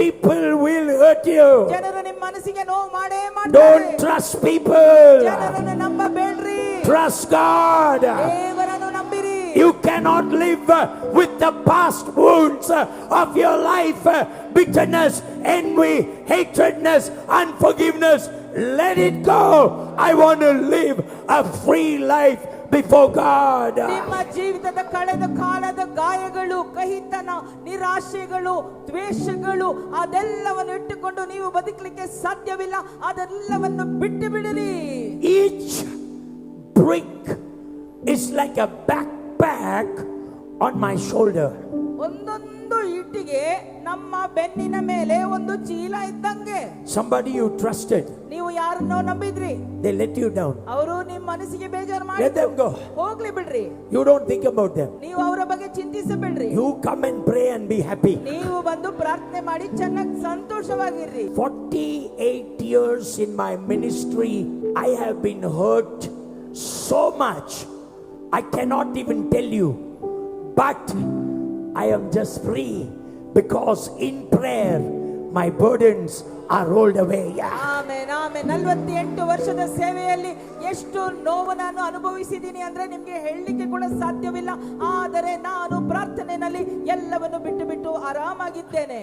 people will hurt you. ಜನರು ನಿಮ್ಮ ಮನಸ್ಸಿಗೆ ನೋವು ಮಾಡೇ ಮಾಡ್ತಾರೆ. Don't trust people. ಜನರನ್ನು ನಂಬಬೇಡ್ರಿ. Trust God. ದೇವರನ್ನು ನಂಬಿರಿ. You cannot live with the past wounds of your life. Bitterness, envy, hatredness, unforgiveness. Let it go. I want to live a free life before God. ನಿಮ್ಮ ಜೀವಿತದ ಕಳೆದ ಕಾಲದ ಗಾಯಗಳು, ಕಹಿತನ, ನಿರಾಶೆಗಳು, ದ್ವೇಷಗಳು ಅದೆಲ್ಲವನ್ನು ಇಟ್ಟುಕೊಂಡು ನೀವು ಬದುಕಲಿಕ್ಕೆ ಸಾಧ್ಯವಿಲ್ಲ. ಅದೆಲ್ಲವನ್ನು ಬಿಟ್ಟು ಬಿಡಿರಿ. Each brick is like a backpack on my shoulder. ಒಂದೊಂದು ಇಟ್ಟಿಗೆ ನಮ್ಮ ಬೆನ್ನಿನ ಮೇಲೆ ಒಂದು ಚೀಲ ಇದ್ದಂಗೆ. Somebody you trusted, ನೀವು ಯಾರನ್ನೋ ನಂಬಿದ್ರಿ, they let you down. ಅವರು ನಿಮ್ಮ ಮನಸ್ಸಿಗೆ ಬೇಜಾರು Let them ಮಾಡಿದ್ರು, go. ಹೋಗ್ಲಿ ಬಿಡ್ರಿ. You don't think about them. ನೀವು ಅವರ ಬಗ್ಗೆ ಚಿಂತಿಸಬೇಡ್ರಿ. You come and pray and be happy. ನೀವು ಬಂದು ಪ್ರಾರ್ಥನೆ ಮಾಡಿ ಚೆನ್ನಾಗಿ ಸಂತೋಷವಾಗಿರ್ರಿ. 48 years in my ministry, I have been hurt so much. I cannot even tell you. But I am just free because in prayer my burdens are rolled away. Amen amen. 48 ವರ್ಷದ ಸೇವೆಯಲ್ಲಿ ಎಷ್ಟು ನೋವು ನಾನು ಅನುಭವಿಸಿದ್ದೀನಿ ಅಂದ್ರೆ ನಿಮ್ಗೆ ಹೇಳಲಿಕ್ಕೆ ಕೂಡ ಸಾಧ್ಯವಿಲ್ಲ. ಆದರೆ ನಾನು ಪ್ರಾರ್ಥನೆಯಲ್ಲಿ ಎಲ್ಲವನ್ನು ಬಿಟ್ಟು ಆರಾಮಾಗಿದ್ದೇನೆ.